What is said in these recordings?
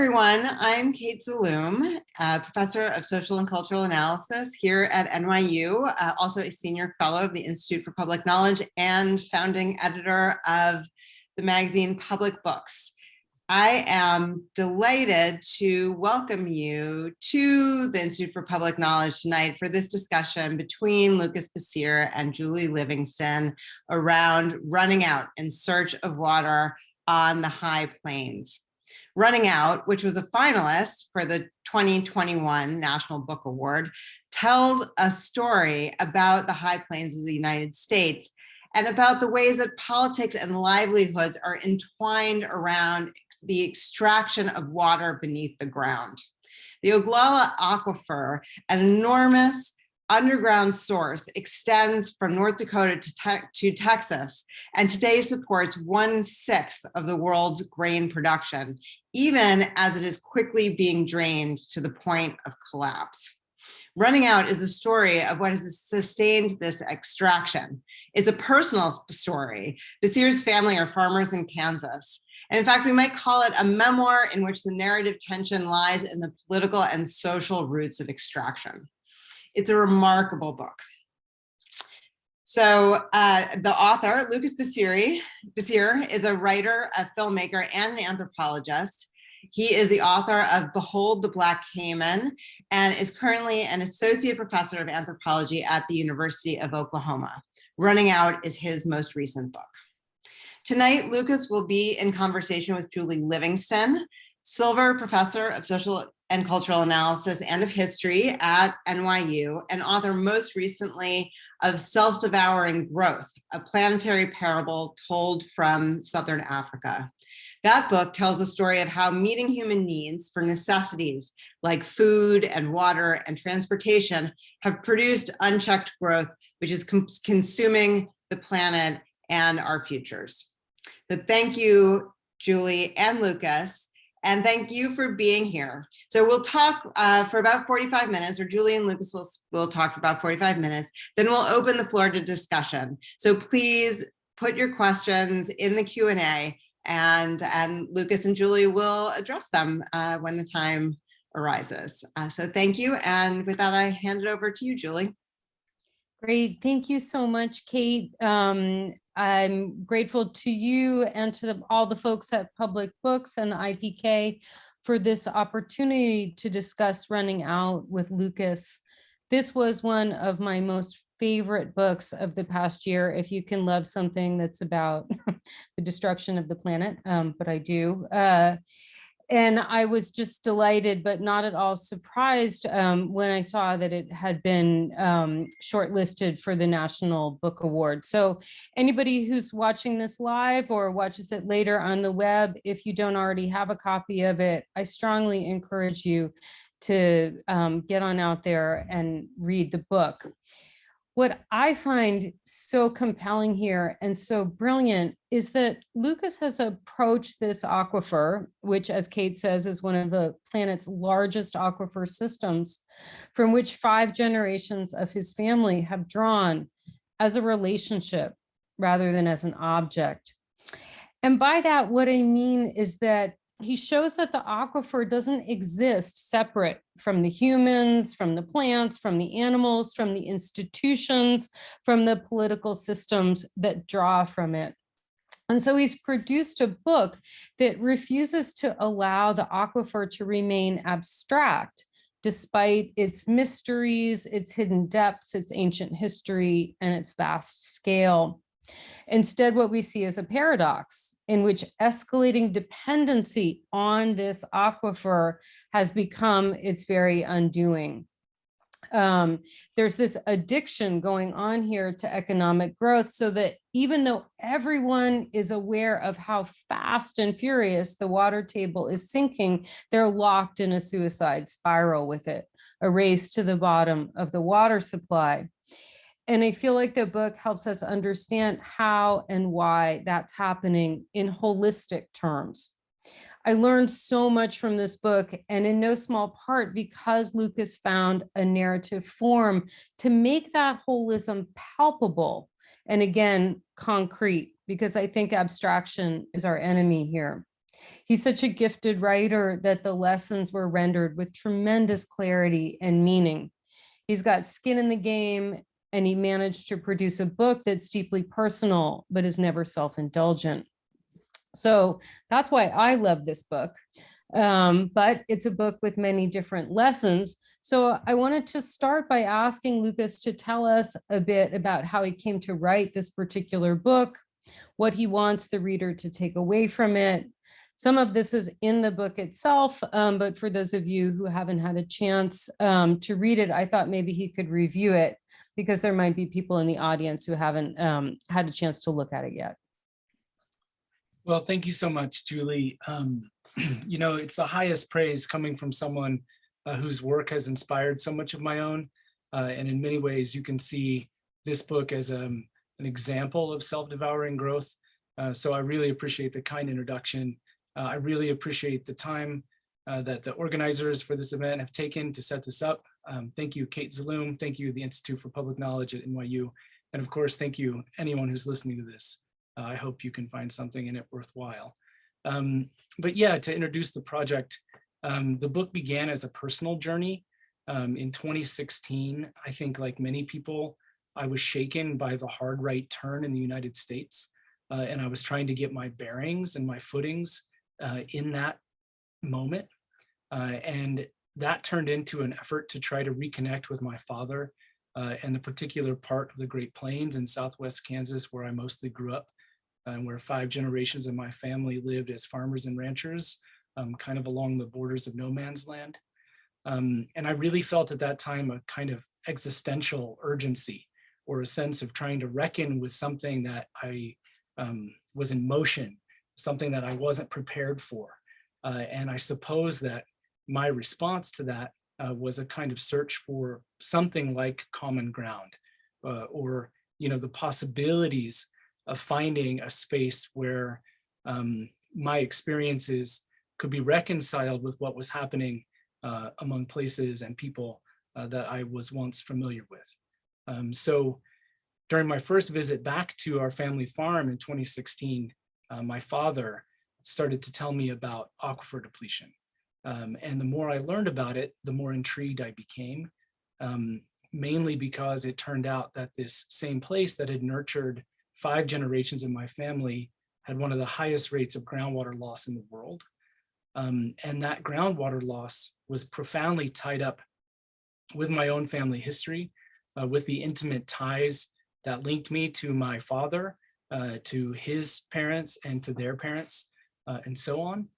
Everyone, I'm Caitlin Zaloom, professor of social and cultural analysis here at NYU, also a senior fellow of the Institute for Public Knowledge and founding editor of the magazine Public Books. I am delighted to welcome you to the Institute for Public Knowledge tonight for this discussion between Lucas Bessire and Julie Livingston around running out in search of water on the high plains. Running Out, which was a finalist for the 2021 National Book Award, tells a story about the high plains of the United States and about the ways that politics and livelihoods are entwined around the extraction of water beneath the ground. The Oglala Aquifer, an enormous underground source, extends from North Dakota to Texas, and today supports 1/6 of the world's grain production, even as it is quickly being drained to the point of collapse. Running Out is the story of what has sustained this extraction. It's a personal story. Bessire's family are farmers in Kansas. And in fact, we might call it a memoir in which the narrative tension lies in the political and social roots of extraction. It's a remarkable book. So the author, Lucas Bessire, is a writer, a filmmaker, and an anthropologist. He is the author of Behold the Black Cayman and is currently an associate professor of anthropology at the University of Oklahoma. Running Out is his most recent book. Tonight, Lucas will be in conversation with Julie Livingston, Silver Professor of Social and Cultural Analysis and of History at NYU, and author most recently of Self-Devouring Growth, a planetary parable told from Southern Africa. That book tells a story of how meeting human needs for necessities like food and water and transportation have produced unchecked growth, which is consuming the planet and our futures. So thank you, Julie and Lucas. And thank you for being here. So we'll talk for about 45 minutes, or Julie and Lucas will talk for about 45 minutes. Then we'll open the floor to discussion. So please put your questions in the Q&A, and Lucas and Julie will address them when the time arises. So thank you. And with that, I hand it over to you, Julie. Great. Thank you so much, Kate. I'm grateful to you and to all the folks at Public Books and the IPK for this opportunity to discuss Running Out with Lucas. This was one of my most favorite books of the past year, if you can love something that's about the destruction of the planet, but I do. And I was just delighted, but not at all surprised when I saw that it had been shortlisted for the National Book Award. So anybody who's watching this live or watches it later on the web, if you don't already have a copy of it, I strongly encourage you to get on out there and read the book. What I find so compelling here and so brilliant is that Lucas has approached this aquifer, which, as Kate says, is one of the planet's largest aquifer systems, from which 5 generations of his family have drawn, as a relationship rather than as an object. And by that, what I mean is that he shows that the aquifer doesn't exist separate from the humans, from the plants, from the animals, from the institutions, from the political systems that draw from it. And so he's produced a book that refuses to allow the aquifer to remain abstract, despite its mysteries, its hidden depths, its ancient history, and its vast scale. Instead, what we see is a paradox in which escalating dependency on this aquifer has become its very undoing. There's this addiction going on here to economic growth, so that even though everyone is aware of how fast and furious the water table is sinking, they're locked in a suicide spiral with it, a race to the bottom of the water supply. And I feel like the book helps us understand how and why that's happening in holistic terms. I learned so much from this book, and in no small part because Lucas found a narrative form to make that holism palpable and, again, concrete, because I think abstraction is our enemy here. He's such a gifted writer that the lessons were rendered with tremendous clarity and meaning. He's got skin in the game, and he managed to produce a book that's deeply personal, but is never self-indulgent. So that's why I love this book. But it's a book with many different lessons. So I wanted to start by asking Lucas to tell us a bit about how he came to write this particular book, what he wants the reader to take away from it. Some of this is in the book itself, but for those of you who haven't had a chance to read it, I thought maybe he could review it, because there might be people in the audience who haven't had a chance to look at it yet. Well, thank you so much, Julie. You know, it's the highest praise coming from someone whose work has inspired so much of my own. And in many ways, you can see this book as an example of self-devouring growth. So I really appreciate the kind introduction. I really appreciate the time that the organizers for this event have taken to set this up. Thank you, Caitlin Zaloom. Thank you, the Institute for Public Knowledge at NYU. And of course, thank you, anyone who's listening to this. I hope you can find something in it worthwhile. But yeah, to introduce the project, the book began as a personal journey. In 2016, I think like many people, I was shaken by the hard right turn in the United States. And I was trying to get my bearings and my footings in that moment. And that turned into an effort to try to reconnect with my father and the particular part of the Great Plains in Southwest Kansas where I mostly grew up, and where 5 generations of my family lived as farmers and ranchers, kind of along the borders of no man's land. And I really felt at that time a kind of existential urgency, or a sense of trying to reckon with something that I was in motion, something that I wasn't prepared for. And I suppose that my response to that was a kind of search for something like common ground, or the possibilities of finding a space where my experiences could be reconciled with what was happening among places and people that I was once familiar with. So during my first visit back to our family farm in 2016, my father started to tell me about aquifer depletion. And the more I learned about it, the more intrigued I became, mainly because it turned out that this same place that had nurtured 5 generations of my family had one of the highest rates of groundwater loss in the world. And that groundwater loss was profoundly tied up with my own family history, with the intimate ties that linked me to my father, to his parents and to their parents, and so on.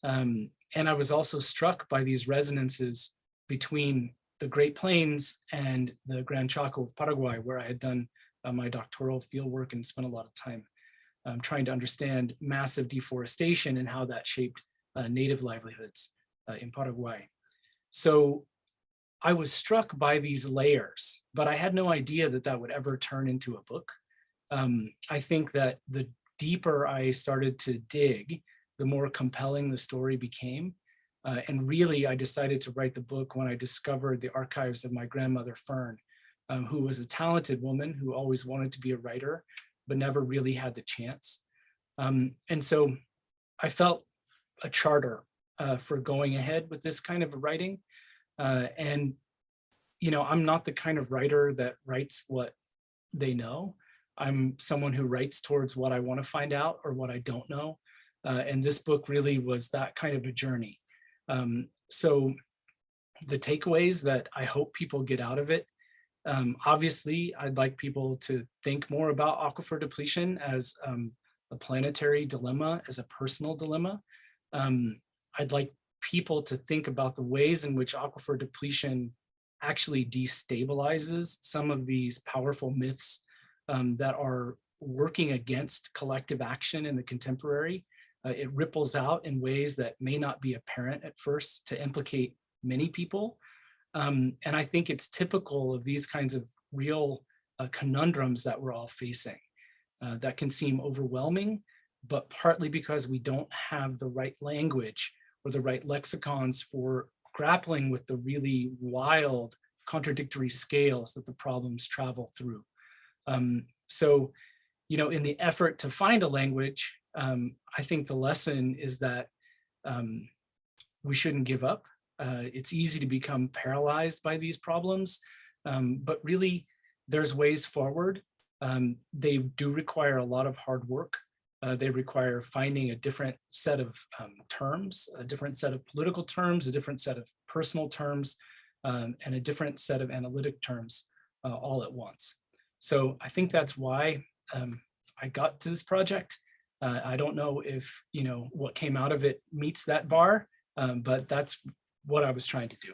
And I was also struck by these resonances between the Great Plains and the Gran Chaco of Paraguay, where I had done my doctoral fieldwork and spent a lot of time trying to understand massive deforestation and how that shaped native livelihoods in Paraguay. So I was struck by these layers, but I had no idea that that would ever turn into a book. I think that the deeper I started to dig, the more compelling the story became. And really, I decided to write the book when I discovered the archives of my grandmother, Fern, who was a talented woman who always wanted to be a writer, but never really had the chance. And so I felt a charter for going ahead with this kind of writing. And, I'm not the kind of writer that writes what they know. I'm someone who writes towards what I want to find out or what I don't know. And this book really was that kind of a journey. So the takeaways that I hope people get out of it, obviously, I'd like people to think more about aquifer depletion as a planetary dilemma, as a personal dilemma. I'd like people to think about the ways in which aquifer depletion actually destabilizes some of these powerful myths that are working against collective action in the contemporary. It ripples out in ways that may not be apparent at first to implicate many people. And I think it's typical of these kinds of real conundrums that we're all facing that can seem overwhelming, but partly because we don't have the right language or the right lexicons for grappling with the really wild contradictory scales that the problems travel through. So, in the effort to find a language, I think the lesson is that we shouldn't give up. It's easy to become paralyzed by these problems, but really there's ways forward. They do require a lot of hard work. They require finding a different set of terms, a different set of political terms, a different set of personal terms, and a different set of analytic terms all at once. So I think that's why I got to this project. I don't know if, what came out of it meets that bar, but that's what I was trying to do.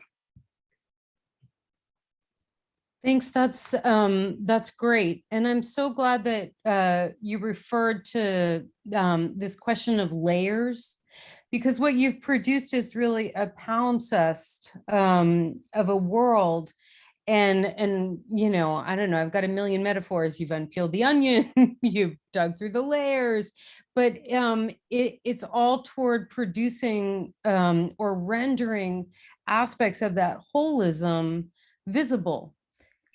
Thanks. That's great. And I'm so glad that you referred to this question of layers, because what you've produced is really a palimpsest of a world. And I don't know, I've got a million metaphors. You've unpeeled the onion, you've dug through the layers, but it's all toward producing or rendering aspects of that holism visible.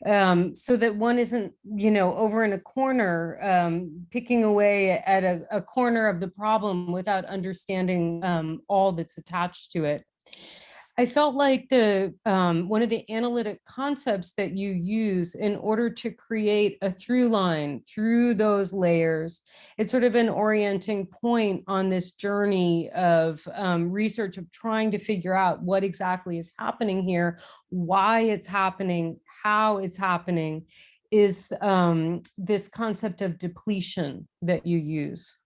So that one isn't, over in a corner, picking away at a corner of the problem without understanding all that's attached to it. I felt like one of the analytic concepts that you use in order to create a through line through those layers, it's sort of an orienting point on this journey of research of trying to figure out what exactly is happening here, why it's happening, how it's happening, is this concept of depletion that you use.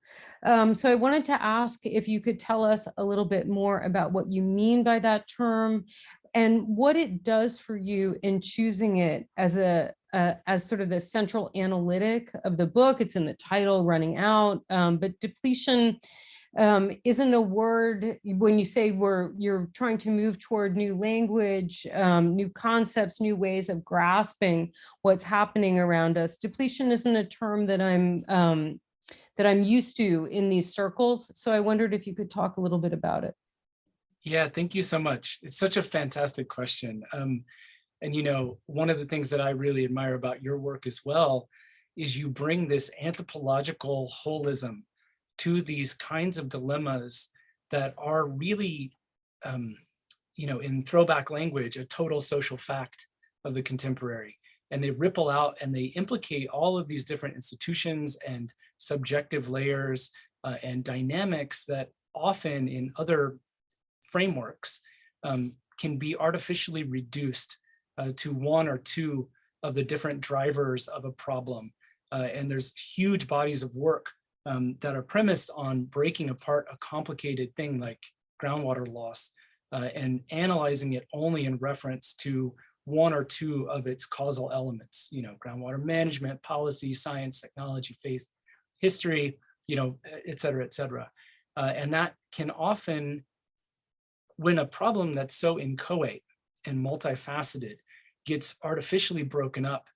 So I wanted to ask if you could tell us a little bit more about what you mean by that term and what it does for you in choosing it as as sort of the central analytic of the book. It's in the title, Running Out, but depletion isn't a word when you say you're trying to move toward new language, new concepts, new ways of grasping what's happening around us. Depletion isn't a term that I'm used to in these circles. So I wondered if you could talk a little bit about it. Yeah, thank you so much. It's such a fantastic question. And one of the things that I really admire about your work as well is you bring this anthropological holism to these kinds of dilemmas that are really, in throwback language, a total social fact of the contemporary. And they ripple out and they implicate all of these different institutions and subjective layers and dynamics that often in other frameworks can be artificially reduced to one or two of the different drivers of a problem. And there's huge bodies of work that are premised on breaking apart a complicated thing like groundwater loss and analyzing it only in reference to one or two of its causal elements, groundwater management, policy, science, technology, faith, history, et cetera, et cetera. And that can often, when a problem that's so inchoate and multifaceted gets artificially broken up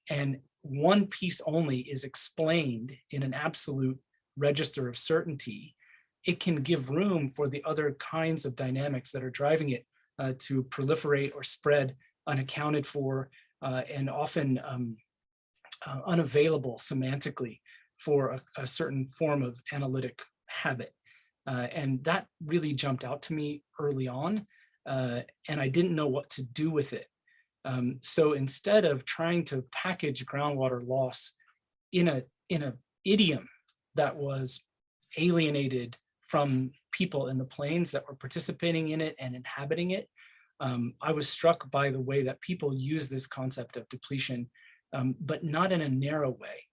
and one piece only is explained in an absolute register of certainty, it can give room for the other kinds of dynamics that are driving it to proliferate or spread unaccounted for and often unavailable semantically for a certain form of analytic habit. And that really jumped out to me early on, and I didn't know what to do with it. So instead of trying to package groundwater loss in a idiom that was alienated from people in the plains that were participating in it and inhabiting it, I was struck by the way that people use this concept of depletion, but not in a narrow way,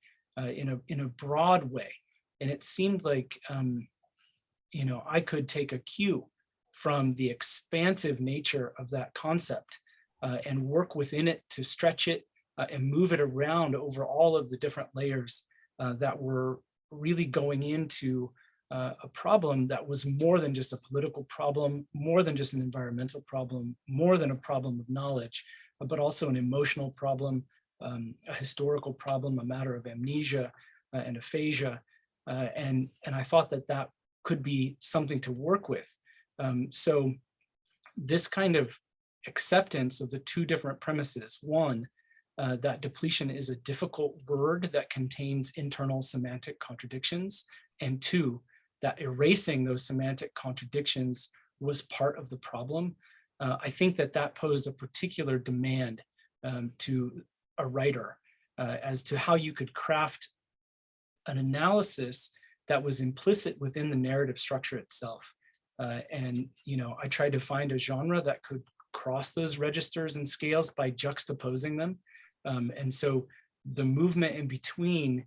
in a broad way. And it seemed like, I could take a cue from the expansive nature of that concept and work within it to stretch it and move it around over all of the different layers that were really going into a problem that was more than just a political problem, more than just an environmental problem, more than a problem of knowledge, but also an emotional problem, a historical problem, a matter of amnesia and aphasia. And I thought that could be something to work with. So this kind of acceptance of the two different premises, one, that depletion is a difficult word that contains internal semantic contradictions, and two, that erasing those semantic contradictions was part of the problem. I think that posed a particular demand to a writer as to how you could craft an analysis that was implicit within the narrative structure itself. And, I tried to find a genre that could cross those registers and scales by juxtaposing them. And so the movement in between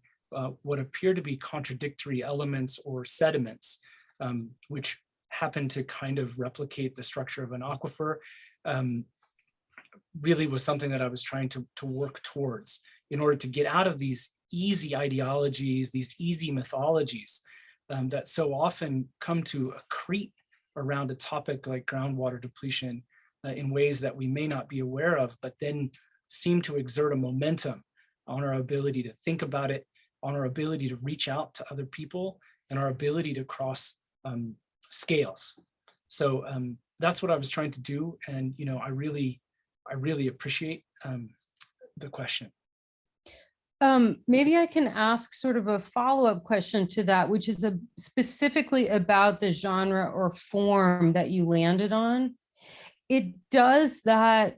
what appear to be contradictory elements or sediments, which happen to kind of replicate the structure of an aquifer, really was something that I was trying to work towards in order to get out of these easy ideologies, these easy mythologies that so often come to accrete around a topic like groundwater depletion in ways that we may not be aware of, but then seem to exert a momentum on our ability to think about it, on our ability to reach out to other people, and our ability to cross scales. So that's what I was trying to do. And, I really appreciate the question. Maybe I can ask sort of a follow-up question to that, which is specifically about the genre or form that you landed on. It does that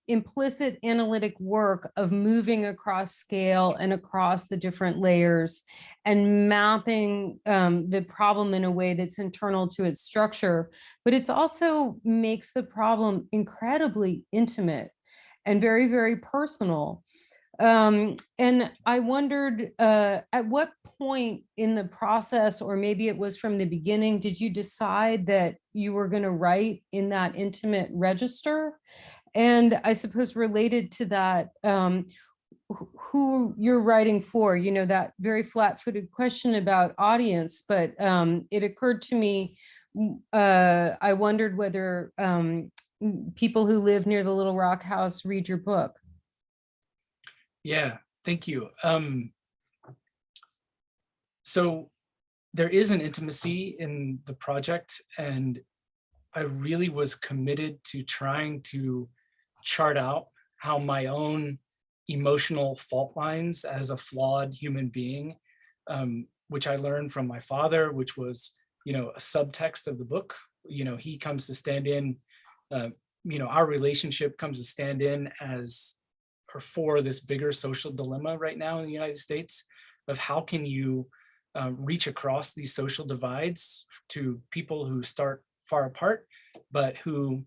implicit analytic work of moving across scale and across the different layers and mapping the problem in a way that's internal to its structure, but it's also makes the problem incredibly intimate and very, very personal. And I wondered, at what point in the process, or maybe it was from the beginning, did you decide that you were going to write in that intimate register? And I suppose related to that, who you're writing for, that very flat-footed question about audience, but it occurred to me, I wondered whether people who live near the Little Rock house read your book. Yeah, thank you. So there is an intimacy in the project, and I really was committed to trying to chart out how my own emotional fault lines as a flawed human being, which I learned from my father, which was, a subtext of the book. He comes to stand in, our relationship comes to stand in as or for this bigger social dilemma right now in the United States of how can you reach across these social divides to people who start far apart, but who,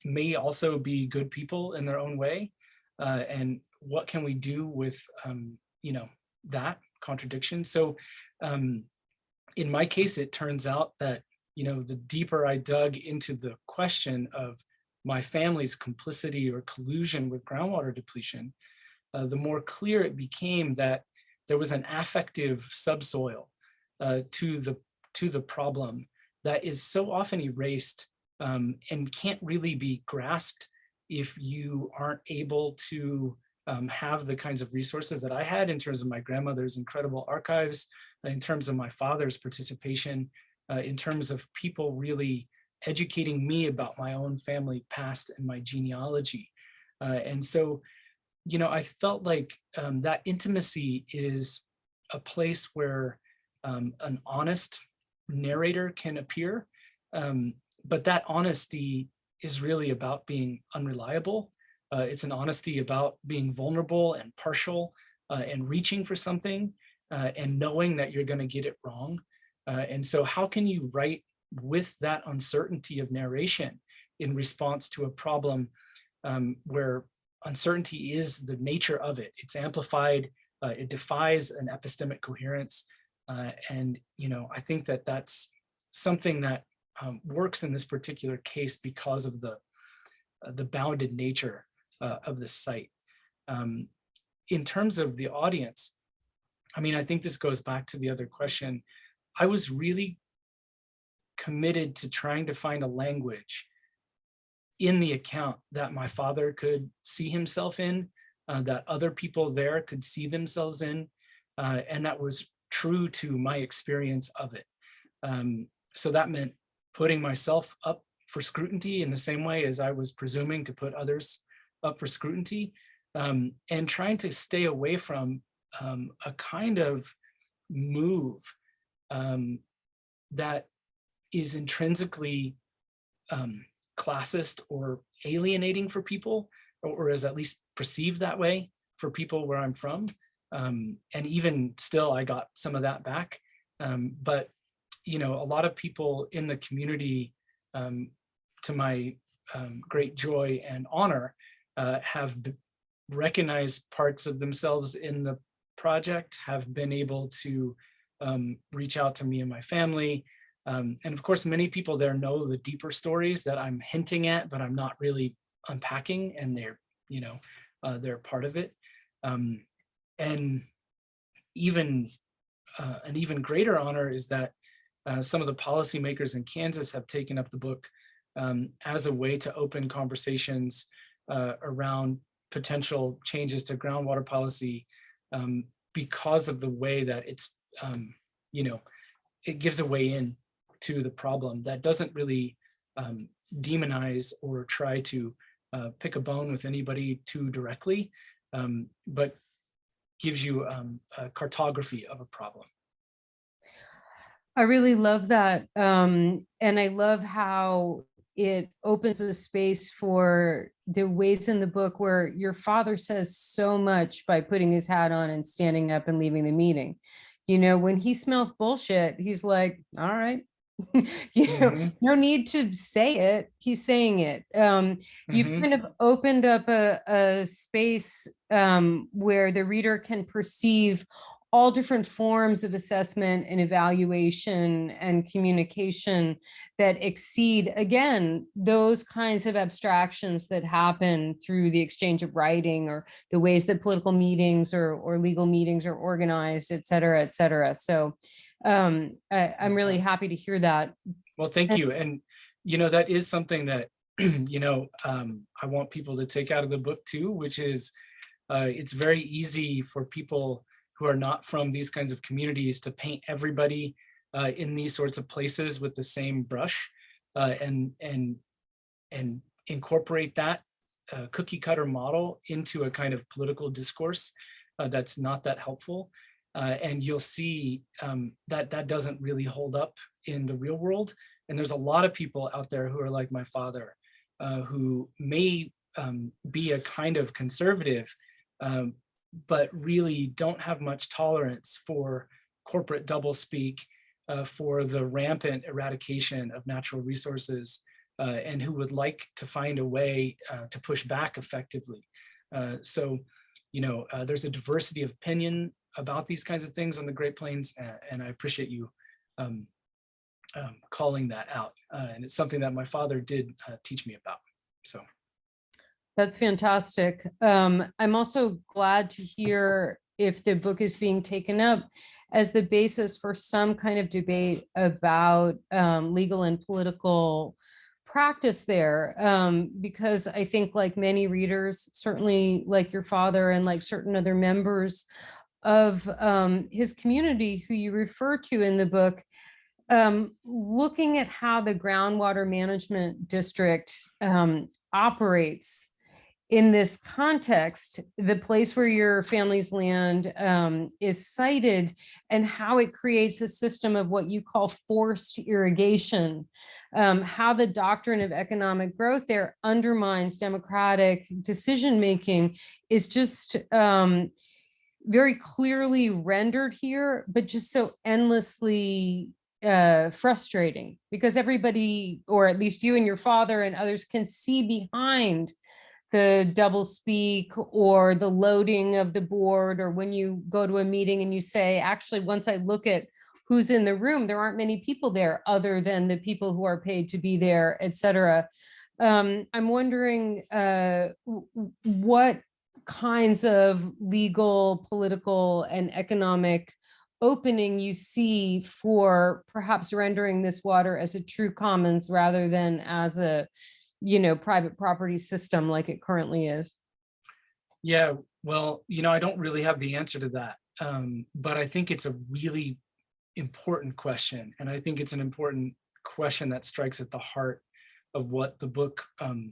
may also be good people in their own way. And what can we do with, that contradiction? So in my case, it turns out that, the deeper I dug into the question of my family's complicity or collusion with groundwater depletion, the more clear it became that there was an affective subsoil to the problem that is so often erased and can't really be grasped if you aren't able to have the kinds of resources that I had in terms of my grandmother's incredible archives, in terms of my father's participation, in terms of people really educating me about my own family past and my genealogy. And so, I felt like that intimacy is a place where an honest narrator can appear. But that honesty is really about being unreliable. It's an honesty about being vulnerable and partial and reaching for something and knowing that you're going to get it wrong. And so how can you write with that uncertainty of narration in response to a problem where uncertainty is the nature of it? It's amplified, it defies an epistemic coherence. And, I think that that's something that works in this particular case because of the bounded nature of the site. In terms of the audience, I think this goes back to the other question. I was really committed to trying to find a language in the account that my father could see himself in, that other people there could see themselves in, and that was true to my experience of it. So that meant putting myself up for scrutiny in the same way as I was presuming to put others up for scrutiny, and trying to stay away from a kind of move that is intrinsically classist or alienating for people, or is at least perceived that way for people where I'm from. And even still, I got some of that back. But, you know, a lot of people in the community, to my great joy and honor, have recognized parts of themselves in the project, have been able to reach out to me and my family. And of course, many people there know the deeper stories that I'm hinting at, but I'm not really unpacking, and they're, you know, they're part of it. And even an even greater honor is that some of the policymakers in Kansas have taken up the book as a way to open conversations around potential changes to groundwater policy, because of the way that it's, you know, it gives a way in to the problem that doesn't really demonize or try to pick a bone with anybody too directly, but gives you a cartography of a problem. I really love that. And I love how it opens a space for the ways in the book where your father says so much by putting his hat on and standing up and leaving the meeting. You know, when he smells bullshit, he's like, all right, you know, no need to say it. He's saying it. You've kind of opened up a space where the reader can perceive all different forms of assessment and evaluation and communication that exceed, again, those kinds of abstractions that happen through the exchange of writing or the ways that political meetings or legal meetings are organized, et cetera, et cetera. So I'm really happy to hear that. Well, thank you. And, you know, that is something that, you know, I want people to take out of the book too, which is it's very easy for people who are not from these kinds of communities to paint everybody in these sorts of places with the same brush, and incorporate that cookie cutter model into a kind of political discourse that's not that helpful. And you'll see that that doesn't really hold up in the real world. And there's a lot of people out there who are like my father, who may be a kind of conservative, but really don't have much tolerance for corporate doublespeak, for the rampant eradication of natural resources, and who would like to find a way to push back effectively. So, you know, there's a diversity of opinion about these kinds of things on the Great Plains, and I appreciate you calling that out. And it's something that my father did teach me about. So. That's fantastic. I'm also glad to hear if the book is being taken up as the basis for some kind of debate about legal and political practice there, because I think, like many readers, certainly like your father and like certain other members of his community who you refer to in the book, looking at how the groundwater management district operates in this context, the place where your family's land is sited, and how it creates a system of what you call forced irrigation, how the doctrine of economic growth there undermines democratic decision-making is just very clearly rendered here, but just so endlessly frustrating, because everybody, or at least you and your father and others, can see behind the double speak or the loading of the board, or when you go to a meeting and you say, actually, once I look at who's in the room, there aren't many people there other than the people who are paid to be there, et cetera. I'm wondering what kinds of legal, political, and economic opening you see for perhaps rendering this water as a true commons rather than as a, you know, private property system like it currently is. Yeah, well, you know, I don't really have the answer to that, but I think it's a really important question. And I think it's an important question that strikes at the heart of what the book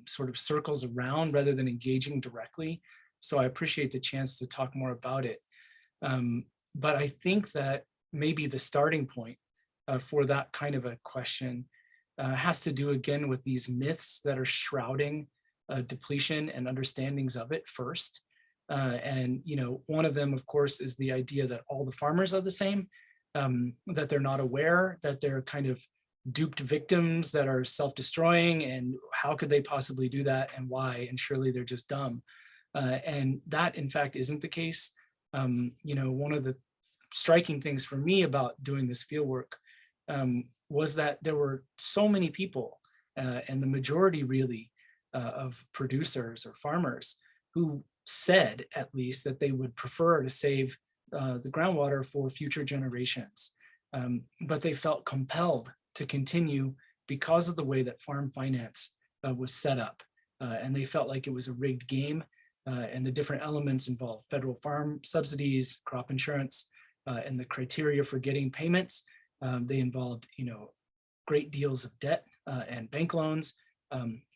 sort of circles around rather than engaging directly. So I appreciate the chance to talk more about it. But I think that maybe the starting point for that kind of a question has to do again with these myths that are shrouding depletion and understandings of it first. And one of them, of course, is the idea that all the farmers are the same, that they're not aware, that they're kind of duped victims that are self-destroying, and how could they possibly do that, and why, and surely they're just dumb. And that, in fact, isn't the case. One of the striking things for me about doing this fieldwork was that there were so many people, and the majority really of producers or farmers, who said at least that they would prefer to save the groundwater for future generations. But they felt compelled to continue because of the way that farm finance was set up. And they felt like it was a rigged game, and the different elements involved federal farm subsidies, crop insurance, and the criteria for getting payments. They involved, great deals of debt and bank loans,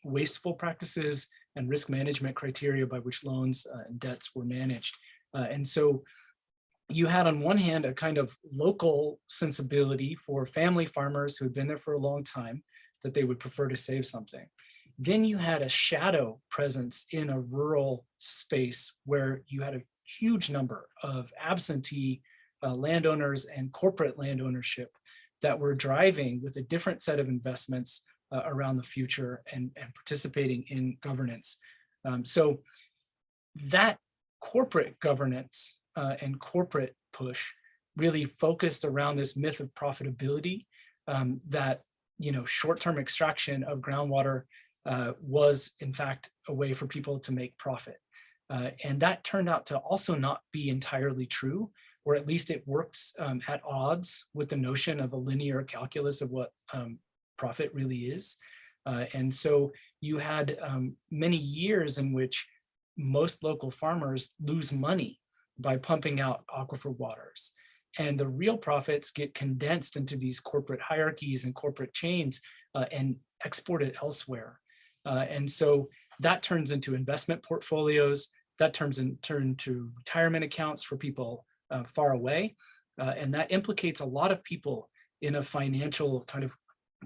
wasteful practices, and risk management criteria by which loans and debts were managed. And so you had on one hand a kind of local sensibility for family farmers who had been there for a long time, that they would prefer to save something. Then you had a shadow presence in a rural space where you had a huge number of absentee landowners and corporate land ownership that were driving with a different set of investments around the future and participating in governance. So that corporate governance and corporate push really focused around this myth of profitability, that short-term extraction of groundwater was in fact a way for people to make profit. And that turned out to also not be entirely true, or at least it works at odds with the notion of a linear calculus of what profit really is. And so you had many years in which most local farmers lose money by pumping out aquifer waters. And the real profits get condensed into these corporate hierarchies and corporate chains and exported elsewhere. And so that turns into investment portfolios, that turns into retirement accounts for people far away. And that implicates a lot of people in a financial kind of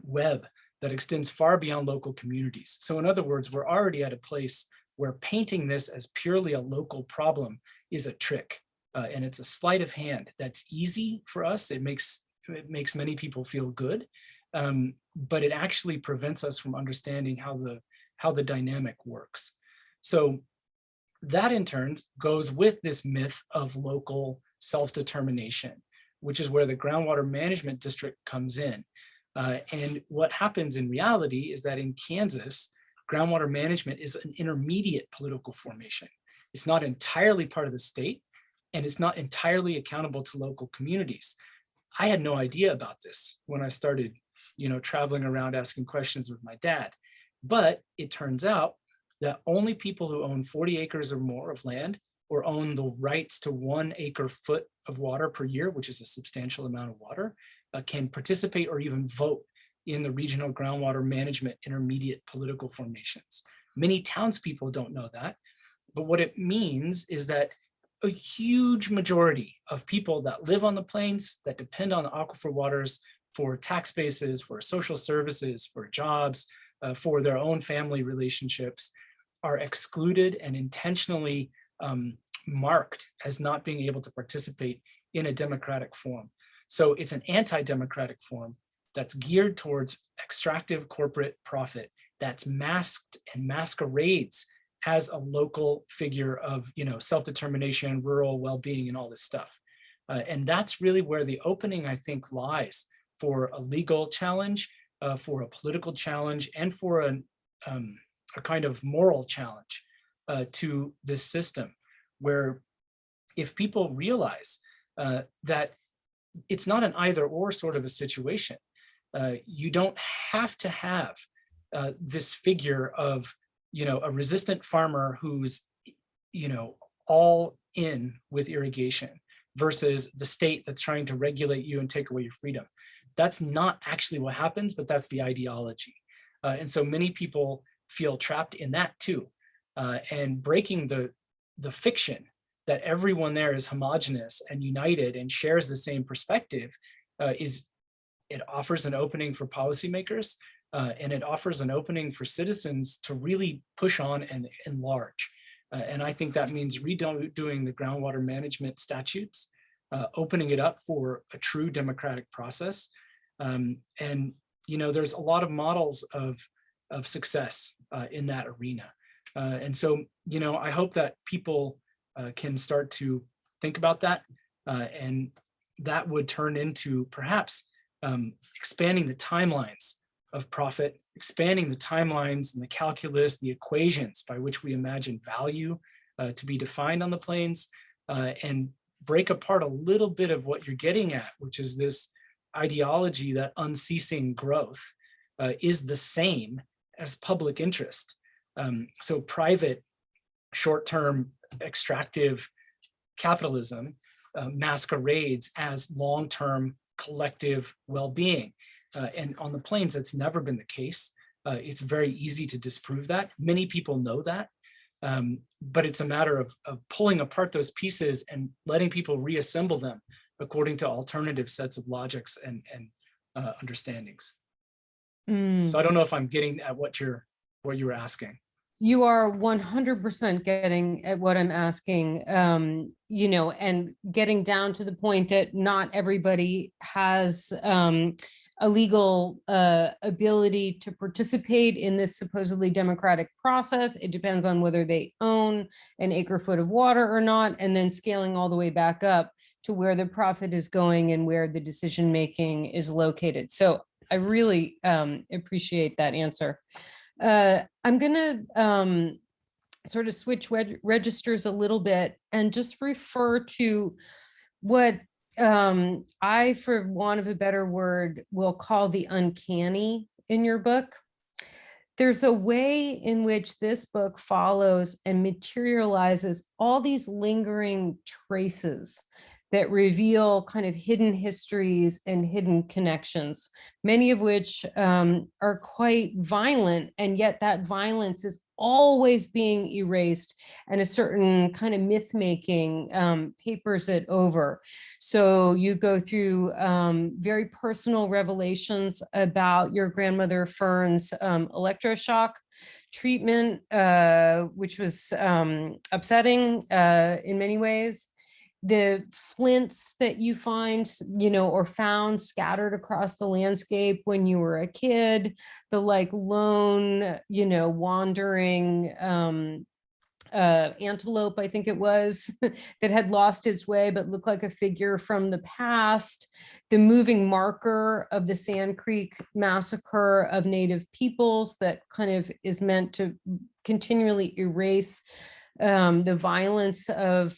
web that extends far beyond local communities. So in other words, we're already at a place where painting this as purely a local problem is a trick. And it's a sleight of hand that's easy for us. It makes many people feel good, but it actually prevents us from understanding how the dynamic works. So that in turn goes with this myth of local self-determination, which is where the groundwater management district comes in. And what happens in reality is that in Kansas, groundwater management is an intermediate political formation. It's not entirely part of the state, and it's not entirely accountable to local communities. I had no idea about this when I started, traveling around asking questions with my dad. But it turns out that only people who own 40 acres or more of land, or own the rights to 1 acre-foot of water per year, which is a substantial amount of water, can participate or even vote in the regional groundwater management intermediate political formations. Many townspeople don't know that, but what it means is that a huge majority of people that live on the plains, that depend on the aquifer waters for tax bases, for social services, for jobs, for their own family relationships, are excluded and intentionally marked as not being able to participate in a democratic form. So it's an anti-democratic form that's geared towards extractive corporate profit, that's masked and masquerades as a local figure of self-determination, rural well-being, and all this stuff. And that's really where the opening, I think, lies for a legal challenge, for a political challenge, and for a kind of moral challenge to this system, where if people realize that it's not an either or sort of a situation, you don't have to have this figure of a resistant farmer who's all in with irrigation versus the state that's trying to regulate you and take away your freedom. That's not actually what happens, but that's the ideology. And so many people feel trapped in that too. And breaking the fiction that everyone there is homogenous and united and shares the same perspective is it offers an opening for policymakers, and it offers an opening for citizens to really push on and enlarge. And I think that means redoing the groundwater management statutes, opening it up for a true democratic process. And there's a lot of models of success in that arena. And so, I hope that people can start to think about that, and that would turn into perhaps expanding the timelines of profit, expanding the timelines and the calculus, the equations by which we imagine value to be defined on the plains, and break apart a little bit of what you're getting at, which is this ideology that unceasing growth is the same as public interest. So private, short-term, extractive capitalism masquerades as long-term collective well-being. And on the plains, that's never been the case. It's very easy to disprove that. Many people know that, but it's a matter of pulling apart those pieces and letting people reassemble them according to alternative sets of logics and understandings. So I don't know if I'm getting at what you were asking. You are 100% getting at what I'm asking, and getting down to the point that not everybody has a legal ability to participate in this supposedly democratic process. It depends on whether they own an acre foot of water or not, and then scaling all the way back up to where the profit is going and where the decision making is located. So I really appreciate that answer. I'm going to sort of switch registers a little bit and just refer to what I, for want of a better word, will call the uncanny in your book. There's a way in which this book follows and materializes all these lingering traces that reveal kind of hidden histories and hidden connections, many of which are quite violent, and yet that violence is always being erased, and a certain kind of myth-making papers it over. So you go through very personal revelations about your grandmother Fern's electroshock treatment, which was upsetting in many ways. The flints that you find, or found scattered across the landscape when you were a kid, the lone, wandering antelope, I think it was, that had lost its way but looked like a figure from the past, the moving marker of the Sand Creek massacre of Native peoples that kind of is meant to continually erase the violence of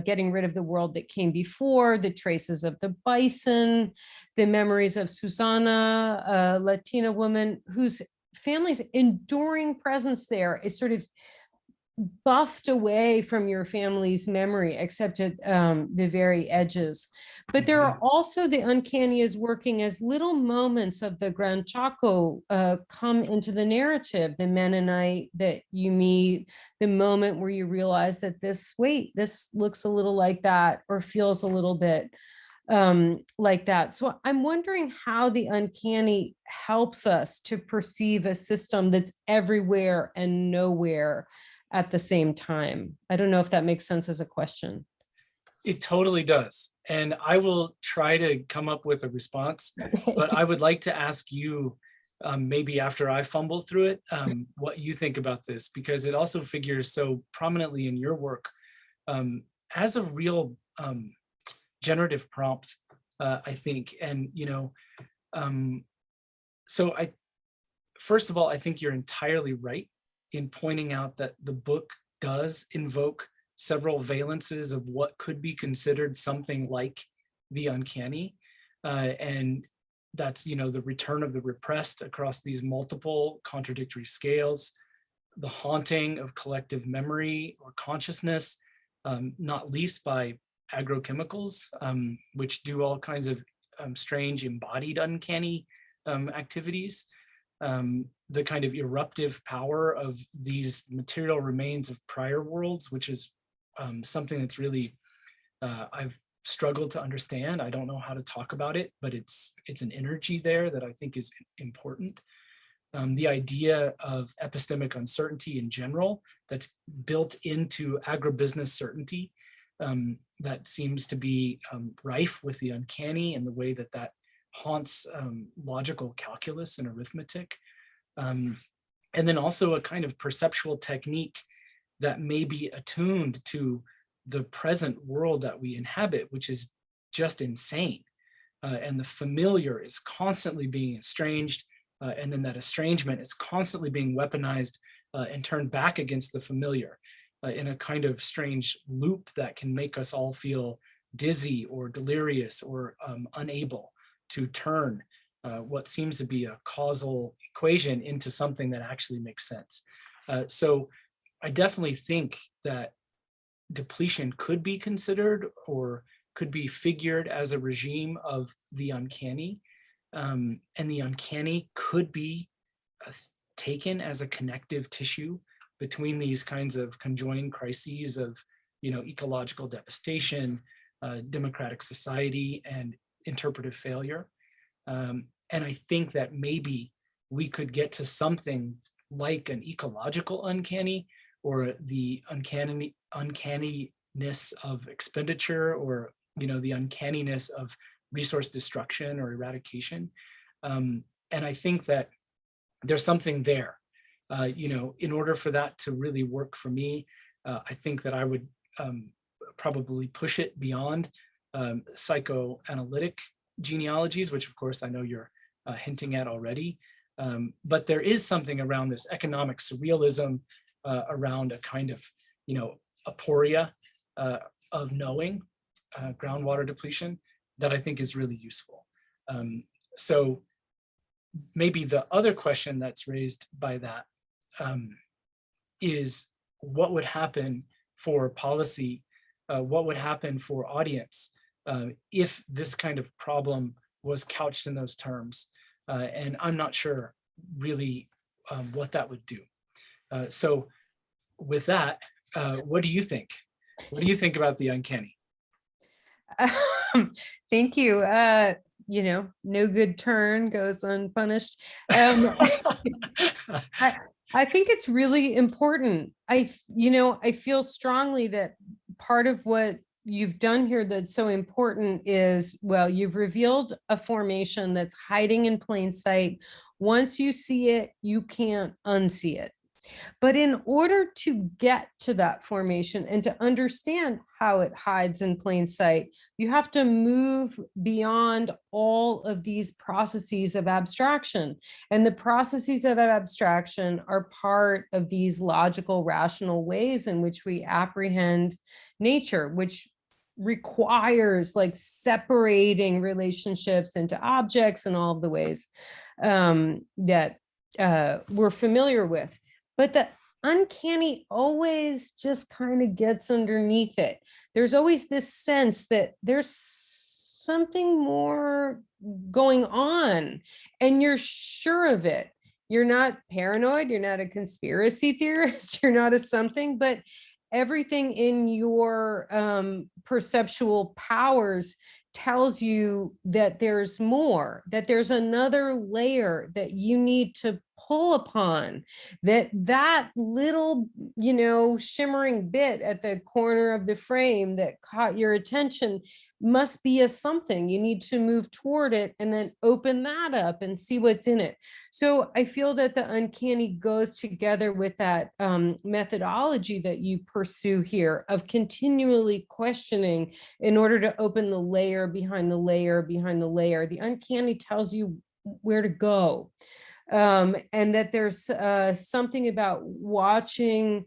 getting rid of the world that came before, the traces of the bison, the memories of Susana, a Latina woman whose family's enduring presence there is sort of buffed away from your family's memory, except at the very edges. But there are also the uncanny is working as little moments of the Gran Chaco come into the narrative, the Mennonite that you meet, the moment where you realize that this looks a little like that, or feels a little bit like that. So I'm wondering how the uncanny helps us to perceive a system that's everywhere and nowhere at the same time. I don't know if that makes sense as a question. It totally does. And I will try to come up with a response, but I would like to ask you, maybe after I fumble through it, what you think about this, because it also figures so prominently in your work as a real generative prompt, I think. And, so first of all, I think you're entirely right in pointing out that the book does invoke several valences of what could be considered something like the uncanny. And that's, the return of the repressed across these multiple contradictory scales, the haunting of collective memory or consciousness, not least by agrochemicals, which do all kinds of strange embodied uncanny activities. The kind of eruptive power of these material remains of prior worlds, which is something that's really I've struggle to understand. I don't know how to talk about it, but it's an energy there that I think is important. The idea of epistemic uncertainty in general that's built into agribusiness certainty, that seems to be rife with the uncanny and the way that that haunts logical calculus and arithmetic. And then also a kind of perceptual technique that may be attuned to the present world that we inhabit, which is just insane. And the familiar is constantly being estranged, and then that estrangement is constantly being weaponized and turned back against the familiar in a kind of strange loop that can make us all feel dizzy or delirious or unable to turn what seems to be a causal equation into something that actually makes sense. So I definitely think that depletion could be considered or could be figured as a regime of the uncanny. And the uncanny could be taken as a connective tissue between these kinds of conjoined crises of, ecological devastation, democratic society, and interpretive failure. And I think that maybe we could get to something like an ecological uncanny, or the uncanniness of expenditure, or the uncanniness of resource destruction or eradication. And I think that there's something there. In order for that to really work for me, I think that I would probably push it beyond psychoanalytic genealogies, which of course I know you're hinting at already. But there is something around this economic surrealism, around a kind of, aporia of knowing, groundwater depletion, that I think is really useful. So maybe the other question that's raised by that is what would happen for policy, what would happen for audience if this kind of problem was couched in those terms. And I'm not sure really what that would do. So with that, what do you think? What do you think about the uncanny? Thank you. No good turn goes unpunished. I think it's really important. I feel strongly that part of what you've done here that's so important is, well, you've revealed a formation that's hiding in plain sight. Once you see it, you can't unsee it. But in order to get to that formation and to understand how it hides in plain sight, you have to move beyond all of these processes of abstraction. And the processes of abstraction are part of these logical, rational ways in which we apprehend nature, which requires like separating relationships into objects and all of the ways that we're familiar with. But the uncanny always just kind of gets underneath it. There's always this sense that there's something more going on, and you're sure of it. You're not paranoid, you're not a conspiracy theorist, you're not a something, but everything in your perceptual powers tells you that there's more, that there's another layer that you need to pull upon, that little, shimmering bit at the corner of the frame that caught your attention must be a something. You need to move toward it and then open that up and see what's in it. So I feel that the uncanny goes together with that methodology that you pursue here of continually questioning in order to open the layer behind the layer behind the layer. The uncanny tells you where to go. And that there's something about watching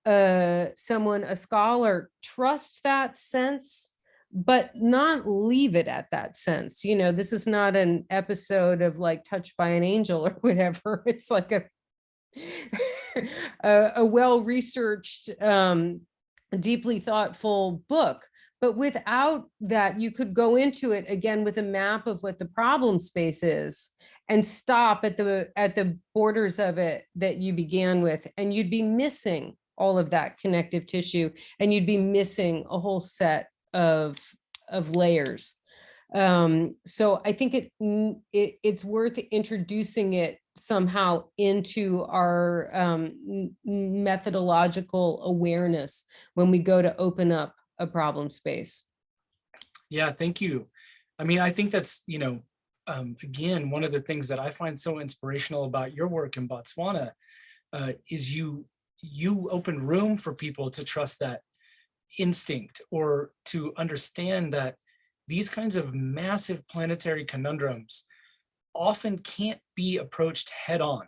someone, a scholar, trust that sense, but not leave it at that sense. This is not an episode of like Touched by an Angel or whatever. It's like a well-researched, deeply thoughtful book. But without that, you could go into it again with a map of what the problem space is and stop at the borders of it that you began with, and you'd be missing all of that connective tissue, and you'd be missing a whole set of of layers. So I think it's worth introducing it somehow into our methodological awareness when we go to open up a problem space. Yeah, thank you. I mean, I think that's, again, one of the things that I find so inspirational about your work in Botswana is you open room for people to trust that instinct, or to understand that these kinds of massive planetary conundrums often can't be approached head on.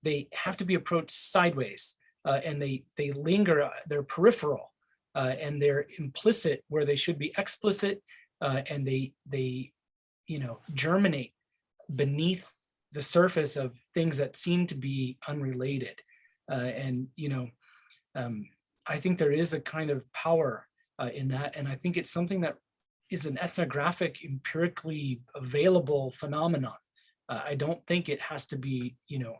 They have to be approached sideways, and they linger, they're peripheral, and they're implicit where they should be explicit, and they germinate beneath the surface of things that seem to be unrelated. I think there is a kind of power in that, and I think it's something that is an ethnographic, empirically available phenomenon. I don't think it has to be,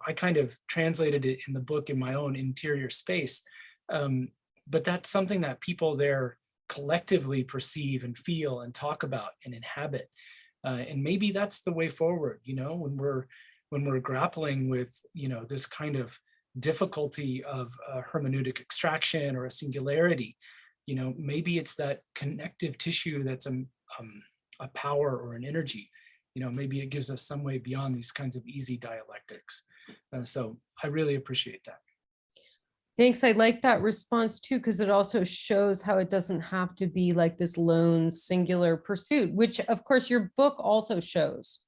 I kind of translated it in the book in my own interior space, but that's something that people there collectively perceive and feel and talk about and inhabit. And maybe that's the way forward, when we're grappling with, this kind of difficulty of a hermeneutic extraction or a singularity. Maybe it's that connective tissue that's a power or an energy. Maybe it gives us some way beyond these kinds of easy dialectics. So I really appreciate that. Thanks. I like that response too, because it also shows how it doesn't have to be like this lone singular pursuit, which of course your book also shows.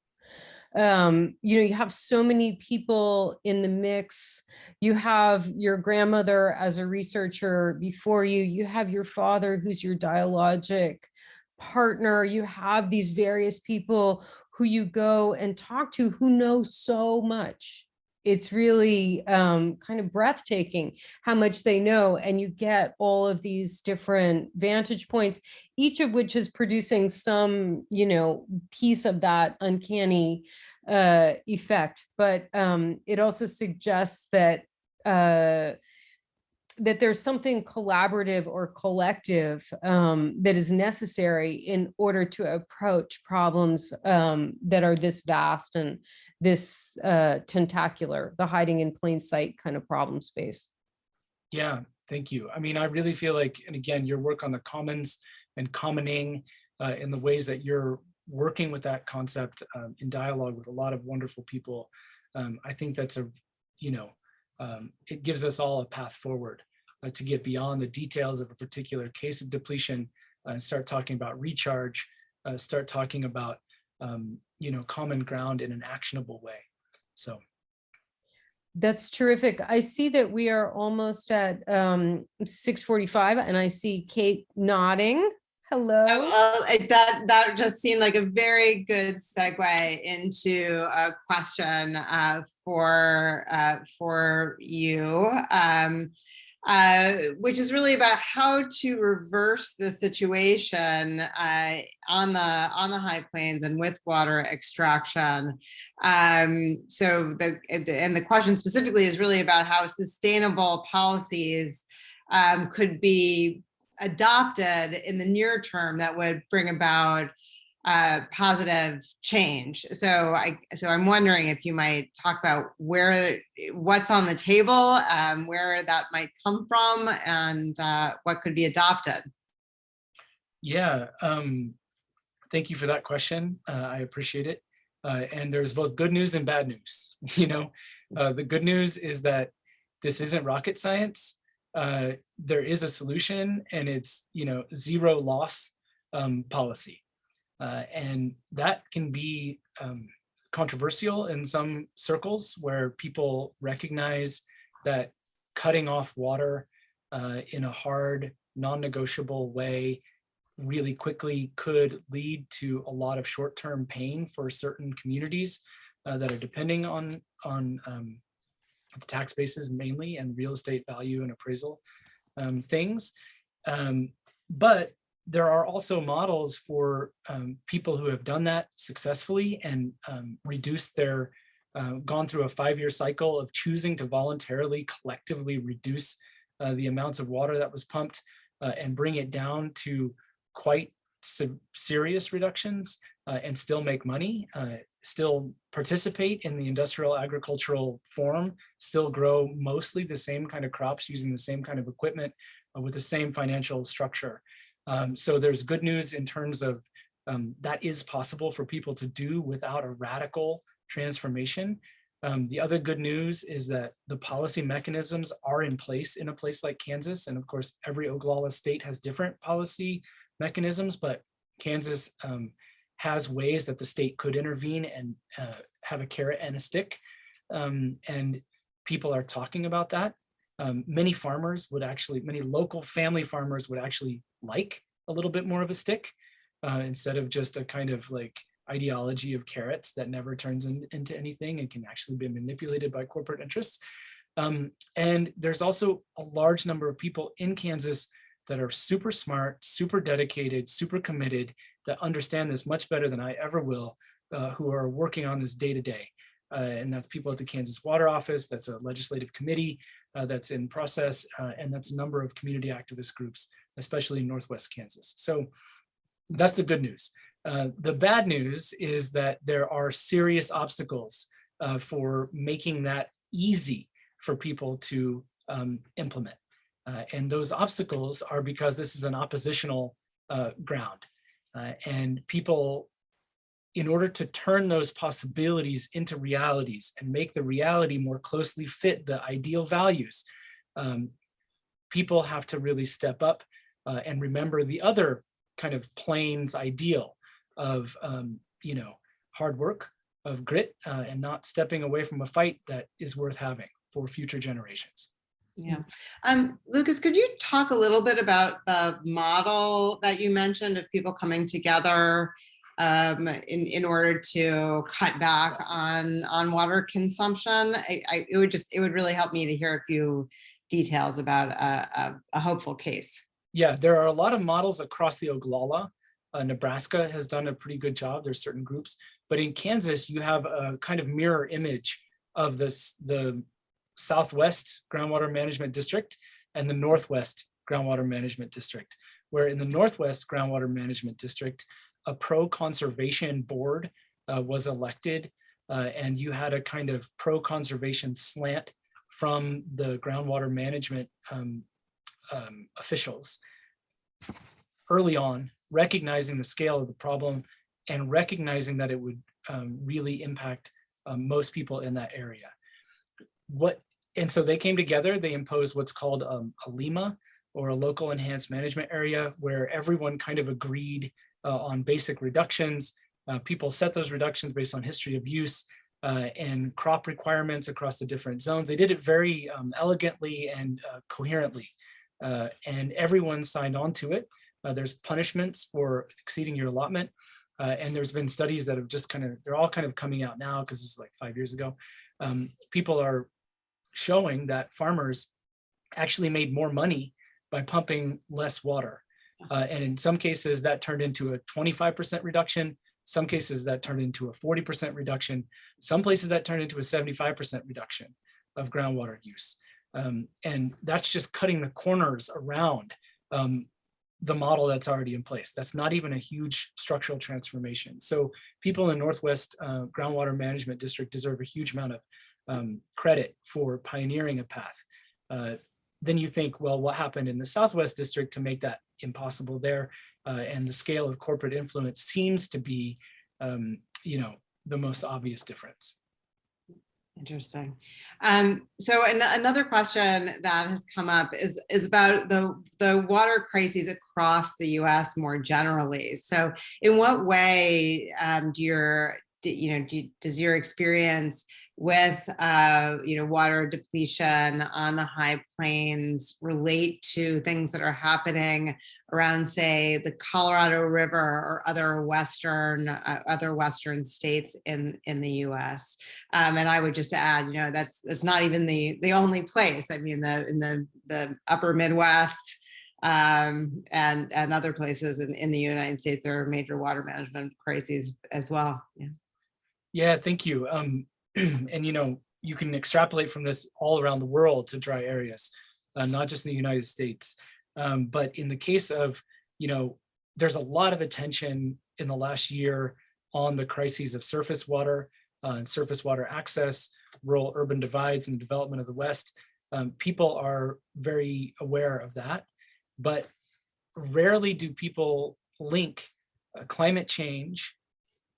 You have so many people in the mix. You have your grandmother as a researcher before you. You have your father, who's your dialogic partner. You have these various people who you go and talk to who know so much. It's really kind of breathtaking how much they know, and you get all of these different vantage points, each of which is producing some, piece of that uncanny effect. But it also suggests that that there's something collaborative or collective that is necessary in order to approach problems that are this vast and this tentacular, the hiding in plain sight kind of problem space. Yeah, thank you. I mean, I really feel like, and again, your work on the commons and commoning in the ways that you're working with that concept in dialogue with a lot of wonderful people, I think that's it gives us all a path forward to get beyond the details of a particular case of depletion, start talking about recharge, start talking about common ground in an actionable way. So that's terrific. I see that we are almost at 6:45, and I see Kate nodding. Hello. Well, that just seemed like a very good segue into a question for you, which is really about how to reverse the situation on the high plains and with water extraction. So the question specifically is really about how sustainable policies could be adopted in the near term that would bring about positive change. So I'm wondering if you might talk about what's on the table, where that might come from, and what could be adopted. Yeah, thank you for that question. I appreciate it. And there's both good news and bad news. The good news is that this isn't rocket science. There is a solution, and it's zero loss policy, and that can be controversial in some circles where people recognize that cutting off water in a hard, non-negotiable way really quickly could lead to a lot of short-term pain for certain communities that are depending on the tax bases mainly, and real estate value and appraisal things. But there are also models for people who have done that successfully and reduced their, gone through a 5-year cycle of choosing to voluntarily, collectively reduce the amounts of water that was pumped and bring it down to quite serious reductions and still make money, still participate in the industrial agricultural form, still grow mostly the same kind of crops using the same kind of equipment with the same financial structure. So there's good news in terms of that is possible for people to do without a radical transformation. The other good news is that the policy mechanisms are in place in a place like Kansas. And of course, every Oglala state has different policy mechanisms, but Kansas has ways that the state could intervene and have a carrot and a stick. And people are talking about that. Many local family farmers would actually like a little bit more of a stick instead of just a kind of like ideology of carrots that never turns into anything and can actually be manipulated by corporate interests. And there's also a large number of people in Kansas that are super smart, super dedicated, super committed, that understand this much better than I ever will, who are working on this day to day. And that's people at the Kansas Water Office, that's a legislative committee that's in process, and that's a number of community activist groups, especially in Northwest Kansas. So that's the good news. The bad news is that there are serious obstacles for making that easy for people to implement. And those obstacles are because this is an oppositional ground. And people, in order to turn those possibilities into realities and make the reality more closely fit the ideal values, people have to really step up and remember the other kind of Plains ideal of hard work, of grit, and not stepping away from a fight that is worth having for future generations. Yeah. Lucas, could you talk a little bit about the model that you mentioned of people coming together in order to cut back on water consumption? It would really help me to hear a few details about a hopeful case. Yeah, there are a lot of models across the Oglala. Nebraska has done a pretty good job. There's certain groups, but in Kansas, you have a kind of mirror image of the Southwest Groundwater Management District and the Northwest Groundwater Management District, where in the Northwest Groundwater Management District, a pro-conservation board was elected, and you had a kind of pro-conservation slant from the groundwater management officials early on, recognizing the scale of the problem and recognizing that it would really impact most people in that area. And so they came together, they imposed what's called a LEMA, or a local enhanced management area, where everyone kind of agreed on basic reductions. People set those reductions based on history of use and crop requirements across the different zones. They did it very elegantly and coherently, and everyone signed on to it. There's punishments for exceeding your allotment. And there's been studies that have just they're all kind of coming out now because it's like 5 years ago. People are showing that farmers actually made more money by pumping less water. And in some cases that turned into a 25% reduction. Some cases that turned into a 40% reduction. Some places that turned into a 75% reduction of groundwater use. And that's just cutting the corners around the model that's already in place. That's not even a huge structural transformation. So people in the Northwest Groundwater Management District deserve a huge amount of credit for pioneering a path. Then you think, well, what happened in the Southwest District to make that impossible there? And the scale of corporate influence seems to be, the most obvious difference. Interesting. So another question that has come up is about the water crises across the U.S. more generally. So, in what way does your experience with water depletion on the high plains relate to things that are happening around, say, the Colorado River or other western states in the U.S.? And I would just add, that's not even the only place. I mean, in the upper Midwest and other places in the United States, there are major water management crises as well. Yeah, thank you. And you can extrapolate from this all around the world to dry areas, not just in the United States. But in the case of there's a lot of attention in the last year on the crises of surface water and surface water access, rural urban divides, and the development of the West. People are very aware of that, but rarely do people link climate change,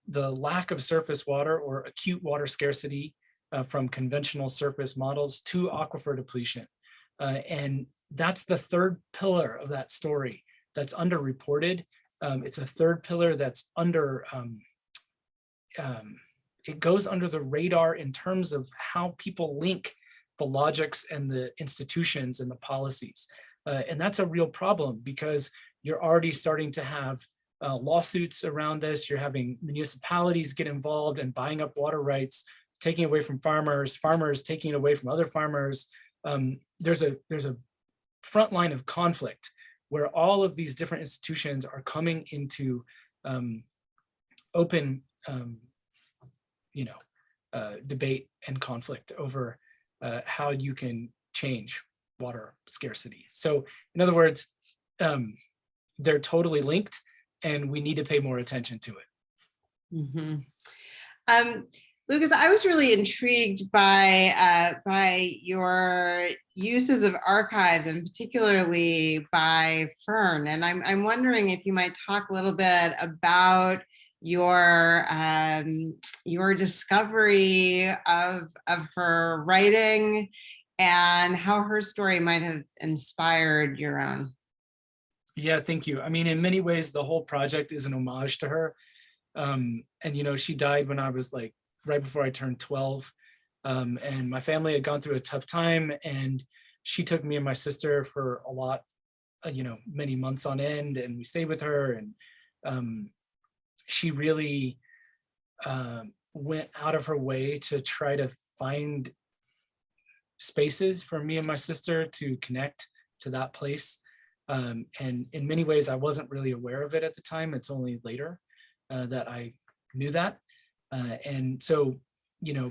the lack of surface water or acute water scarcity from conventional surface models to aquifer depletion. And that's the third pillar of that story that's underreported. It's a third pillar that's it goes under the radar in terms of how people link the logics and the institutions and the policies. And that's a real problem because you're already starting to have lawsuits around this. You're having municipalities get involved and buying up water rights, taking away from farmers, farmers taking it away from other farmers. There's a front line of conflict where all of these different institutions are coming into open debate and conflict over how you can change water scarcity. So in other words, they're totally linked and we need to pay more attention to it. Mm-hmm. Lucas, I was really intrigued by your uses of archives and particularly by Fern. And I'm wondering if you might talk a little bit about your discovery of her writing and how her story might have inspired your own. Yeah, thank you. I mean, in many ways, the whole project is an homage to her. And, she died when I was like right before I turned 12. And my family had gone through a tough time, and she took me and my sister for a lot, many months on end, and we stayed with her. And she really went out of her way to try to find spaces for me and my sister to connect to that place. And in many ways, I wasn't really aware of it at the time. It's only later that I knew that. And so,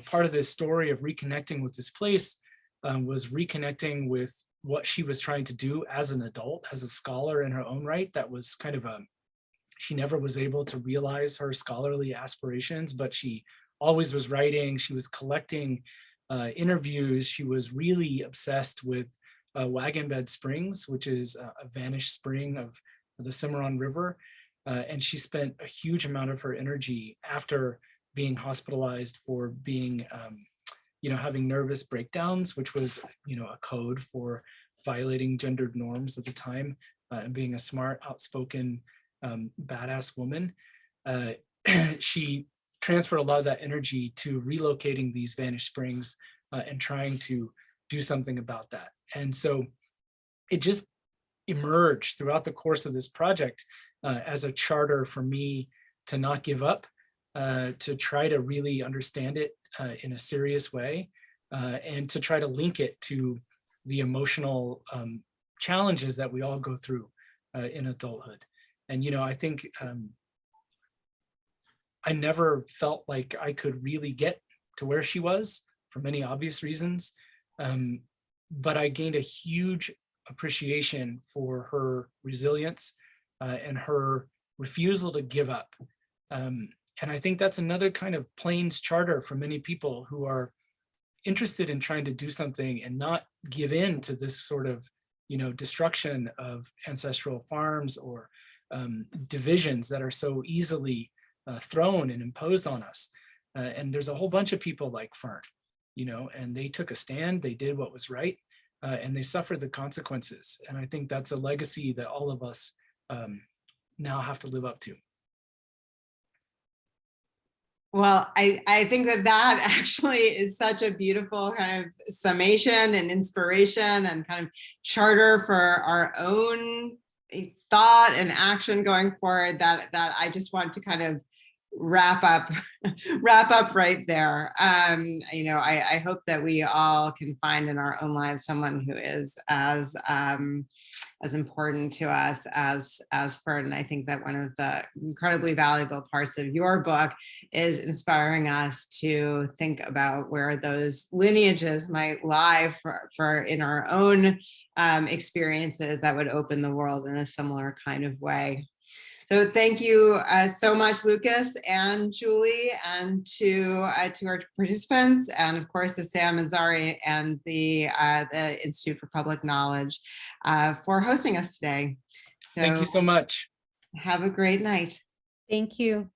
part of this story of reconnecting with this place was reconnecting with what she was trying to do as an adult, as a scholar in her own right. That was kind of she never was able to realize her scholarly aspirations, but she always was writing. She was collecting interviews. She was really obsessed with Wagon Bed Springs, which is a vanished spring of the Cimarron River. And she spent a huge amount of her energy after being hospitalized for being, having nervous breakdowns, which was, a code for violating gendered norms at the time, and being a smart, outspoken, badass woman. She transferred a lot of that energy to relocating these vanished springs and trying to do something about that. And so it just emerged throughout the course of this project as a charter for me to not give up, to try to really understand it in a serious way, and to try to link it to the emotional challenges that we all go through in adulthood. And, I think I never felt like I could really get to where she was for many obvious reasons. But I gained a huge appreciation for her resilience and her refusal to give up. And I think that's another kind of Plains charter for many people who are interested in trying to do something and not give in to this sort of, destruction of ancestral farms or divisions that are so easily thrown and imposed on us. And there's a whole bunch of people like Fern, and they took a stand, they did what was right, and they suffered the consequences. And I think that's a legacy that all of us now have to live up to. Well, I think that actually is such a beautiful kind of summation and inspiration and kind of charter for our own thought and action going forward that I just want to kind of wrap up right there. I hope that we all can find in our own lives someone who is as important to us as Fern. And I think that one of the incredibly valuable parts of your book is inspiring us to think about where those lineages might lie for in our own experiences that would open the world in a similar kind of way. So thank you so much, Lucas and Julie, and to our participants, and of course to Sam and Zari and the Institute for Public Knowledge for hosting us today. So Thank you so much. have a great night. Thank you.